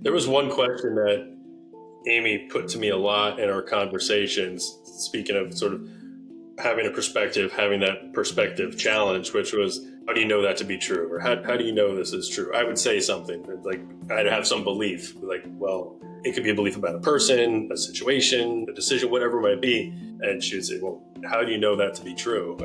There was one question that Amy put to me a lot in our conversations, speaking of sort of having a perspective, having that perspective challenge, which was, how do you know that to be true? Or how do you know this is true? I would say something like, I'd have some belief, like, well, it could be a belief about a person, a situation, a decision, whatever it might be. And she would say, well, how do you know that to be true?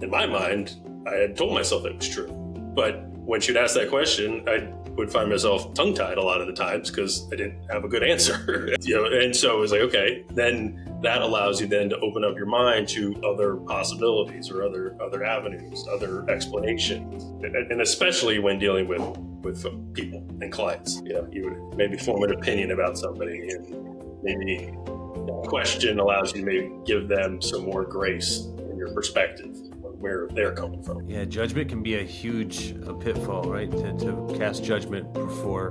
In my mind, I had told myself it was true. But when she'd ask that question, I would find myself tongue-tied a lot of the times because I didn't have a good answer. And so it was like, okay, then that allows you then to open up your mind to other possibilities or other avenues, other explanations, and especially when dealing with people and clients. You would maybe form an opinion about somebody, and maybe a question allows you to maybe give them some more grace in your perspective, where they're coming from. Yeah, judgment can be a huge pitfall, right? To cast judgment before,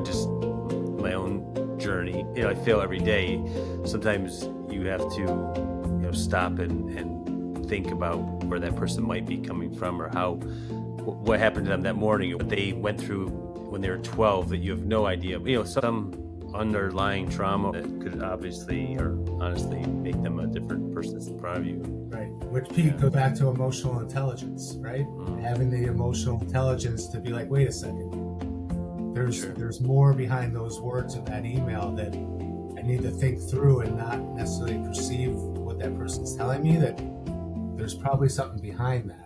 just my own journey. I fail every day. Sometimes you have to, stop and think about where that person might be coming from, or what happened to them that morning, what they went through when they were 12 that you have no idea. Some underlying trauma that could obviously or honestly make them a different person in front of you. Right. Which Pete goes back to emotional intelligence, right? Having the emotional intelligence to be like, wait a second, there's more behind those words in that email that I need to think through and not necessarily perceive what that person's telling me, that there's probably something behind that.